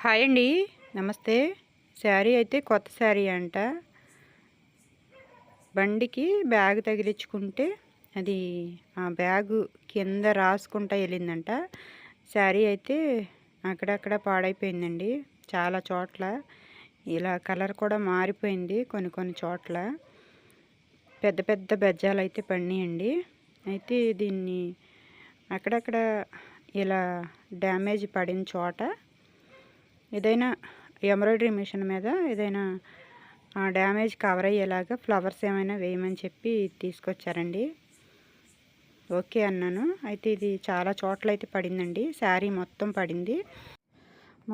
Hi అండి, నమస్తే. శారీ అయితే కొత్త శారీ అంట. బండికి బ్యాగ్ తగిలించుకుంటే అది ఆ బ్యాగు కింద రాసుకుంటా వెళ్ళిందంట. శారీ అయితే అక్కడక్కడ పాడైపోయిందండి. చాలా చోట్ల ఇలా కలర్ కూడా మారిపోయింది. కొన్ని చోట్ల పెద్ద పెద్ద బెజ్జాలు అయితే పడినాయండి. అయితే దీన్ని అక్కడక్కడ ఇలా డ్యామేజ్ పడిన చోట ఏదైనా ఎంబ్రాయిడరీ మిషన్ మీద ఏదైనా డ్యామేజ్ కవర్ అయ్యేలాగా ఫ్లవర్స్ ఏమైనా వేయమని చెప్పి తీసుకొచ్చారండి. ఓకే అన్నాను. అయితే ఇది చాలా చోట్ల అయితే పడిందండి. శారీ మొత్తం పడింది.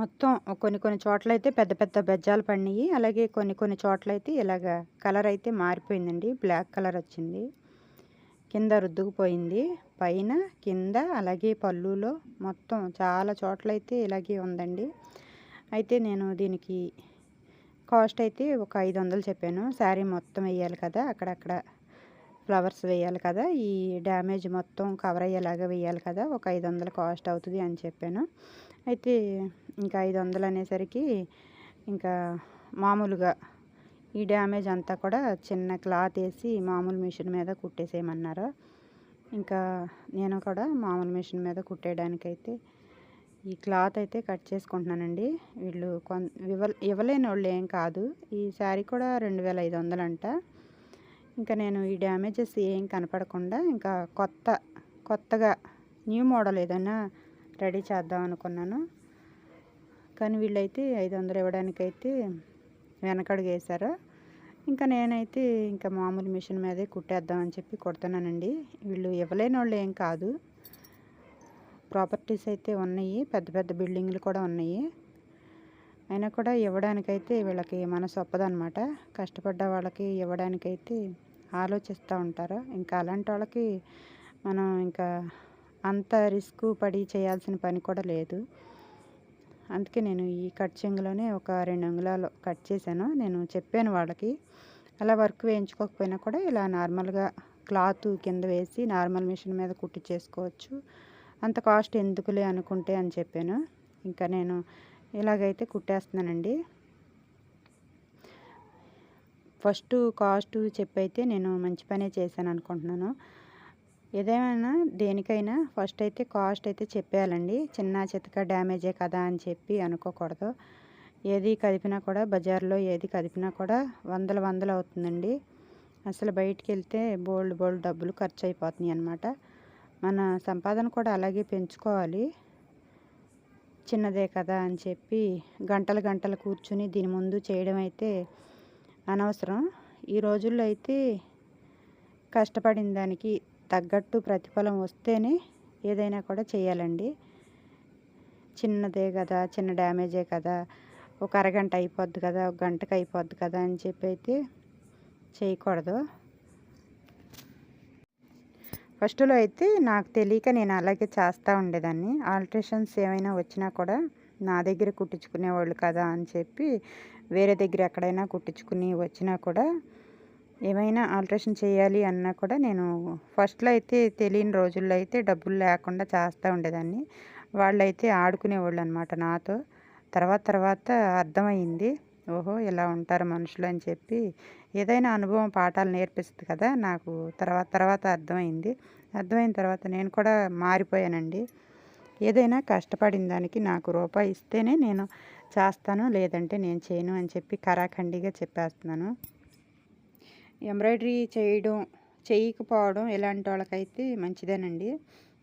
మొత్తం కొన్ని చోట్ల అయితే పెద్ద పెద్ద బెజ్జాలు పడినాయి. అలాగే కొన్ని చోట్ల అయితే ఇలాగ కలర్ అయితే మారిపోయిందండి. బ్లాక్ కలర్ వచ్చింది. కింద రుద్దుకుపోయింది. పైన కింద అలాగే పళ్ళులో మొత్తం చాలా చోట్ల అయితే ఇలాగే ఉందండి. అయితే నేను దీనికి కాస్ట్ అయితే ఒక 500 చెప్పాను. శారీ మొత్తం వేయాలి కదా, అక్కడక్కడ ఫ్లవర్స్ వేయాలి కదా, ఈ డ్యామేజ్ మొత్తం కవర్ అయ్యేలాగా వేయాలి కదా, ఒక 500 కాస్ట్ అవుతుంది అని చెప్పాను. అయితే ఇంకా 500 అనేసరికి ఇంకా మామూలుగా ఈ డ్యామేజ్ అంతా కూడా చిన్న క్లాత్ వేసి మామూలు మిషన్ మీద కుట్టేసేయమన్నారు. ఇంకా నేను కూడా మామూలు మిషన్ మీద కుట్టేయడానికైతే ఈ క్లాత్ అయితే కట్ చేసుకుంటున్నానండి. వీళ్ళు ఇవ్వలేని వాళ్ళు ఏం కాదు. ఈ శారీ కూడా 2500 అంట. ఇంకా నేను ఈ డ్యామేజెస్ ఏం కనపడకుండా ఇంకా కొత్తగా న్యూ మోడల్ ఏదైనా రెడీ చేద్దాం అనుకున్నాను. కానీ వీళ్ళైతే 500 ఇవ్వడానికైతే వెనకడుగు వేశారు. ఇంకా నేనైతే ఇంకా మామూలు మిషన్ మీదే కుట్టేద్దామని చెప్పి కుడుతున్నానండి. వీళ్ళు ఇవ్వలేని వాళ్ళు ఏం కాదు. ప్రాపర్టీస్ అయితే ఉన్నాయి, పెద్ద పెద్ద బిల్డింగ్లు కూడా ఉన్నాయి. అయినా కూడా ఇవ్వడానికైతే వీళ్ళకి మనసు ఒప్పదనమాట. కష్టపడ్డ వాళ్ళకి ఇవ్వడానికైతే ఆలోచిస్తూ ఉంటారు. ఇంకా అలాంటి వాళ్ళకి మనం ఇంకా అంత రిస్క్ పడి చేయాల్సిన పని కూడా లేదు. అందుకే నేను ఈ కట్చింగ్లోనే ఒక 2 అంగుళాలు కట్ చేశాను. నేను చెప్పాను వాళ్ళకి, అలా వర్క్ వేయించుకోకపోయినా కూడా ఇలా నార్మల్గా క్లాత్ కింద వేసి నార్మల్ మిషన్ మీద కుట్టి చేసుకోవచ్చు, అంత కాస్ట్ ఎందుకులే అనుకుంటే అని చెప్పాను. ఇంకా నేను ఇలాగైతే కుట్టేస్తున్నానండి. ఫస్ట్ కాస్ట్ చెప్పైతే నేను మంచి పనే చేశాను అనుకుంటున్నాను. ఏదేమైనా దేనికైనా ఫస్ట్ అయితే కాస్ట్ అయితే చెప్పేయాలండి. చిన్న చితక డ్యామేజే కదా అని చెప్పి అనుకోకూడదు. ఏది కదిపినా కూడా బజార్లో ఏది కదిపినా కూడా వందలు అవుతుందండి. అసలు బయటికి వెళ్తే బోల్డ్ డబ్బులు ఖర్చు అయిపోతున్నాయి అన్నమాట. మన సంపాదన కూడా అలాగే పెంచుకోవాలి. చిన్నదే కదా అని చెప్పి గంటలు కూర్చుని దీని ముందు చేయడం అయితే అనవసరం. ఈ రోజుల్లో అయితే కష్టపడిన దానికి తగ్గట్టు ప్రతిఫలం వస్తేనే ఏదైనా కూడా చేయాలండి. చిన్నదే కదా, చిన్న డ్యామేజే కదా, ఒక అరగంట అయిపోద్ది కదా, ఒక గంటకు అయిపోద్ది కదా అని చెప్పి అయితే చేయకూడదు. ఫస్ట్లో అయితే నాకు తెలియక నేను అలాగే చేస్తూ ఉండేదాన్ని. ఆల్ట్రేషన్స్ ఏమైనా వచ్చినా కూడా నా దగ్గర కుట్టించుకునేవాళ్ళు కదా అని చెప్పి వేరే దగ్గర ఎక్కడైనా కుట్టించుకుని వచ్చినా కూడా ఏమైనా ఆల్ట్రేషన్ చేయాలి అన్నా కూడా నేను ఫస్ట్లో అయితే తెలియని రోజుల్లో అయితే డబ్బులు లేకుండా చేస్తూ ఉండేదాన్ని. వాళ్ళైతే ఆడుకునేవాళ్ళు అనమాట నాతో. తర్వాత అర్థమైంది, ఓహో ఇలా ఉంటారు మనుషులు అని చెప్పి. ఏదైనా అనుభవం పాఠాలు నేర్పిస్తుంది కదా. నాకు తర్వాత అర్థమైన తర్వాత నేను కూడా మారిపోయానండి. ఏదైనా కష్టపడిన దానికి నాకు రూపాయి ఇస్తేనే నేను చేస్తాను, లేదంటే నేను చేయను అని చెప్పి కరాఖండిగా చెప్పేస్తున్నాను. ఎంబ్రాయిడరీ చేయకపోవడం ఇలాంటి వాళ్ళకైతే మంచిదేనండి.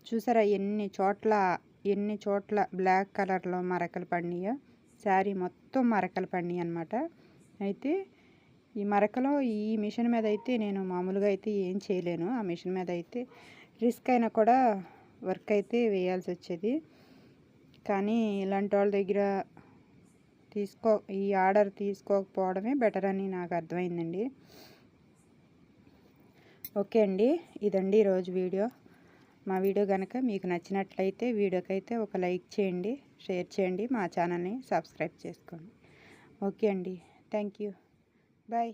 చూసారా ఎన్ని చోట్ల బ్లాక్ కలర్లో మరకలు పడినాయో. శారీ మొత్తం మరకలు పడినాయి అన్నమాట. అయితే ఈ మరకలో ఈ మిషన్ మీద అయితే నేను మామూలుగా అయితే ఏం చేయలేను. ఆ మిషన్ మీద అయితే రిస్క్ అయినా కూడా వర్క్ అయితే వేయాల్సి వచ్చేది. కానీ ఇలాంటి వాళ్ళ దగ్గర ఈ ఆర్డర్ తీసుకోకపోవడమే బెటర్ అని నాకు అర్థమైందండి. ఓకే అండి, ఇదండి ఈరోజు వీడియో. మా వీడియో కనుక మీకు నచ్చినట్లయితే వీడియోకైతే ఒక లైక్ చేయండి, షేర్ చేయండి, మా ఛానల్ని సబ్స్క్రైబ్ చేసుకోండి. ఓకే అండి, థ్యాంక్ యూ, బాయ్.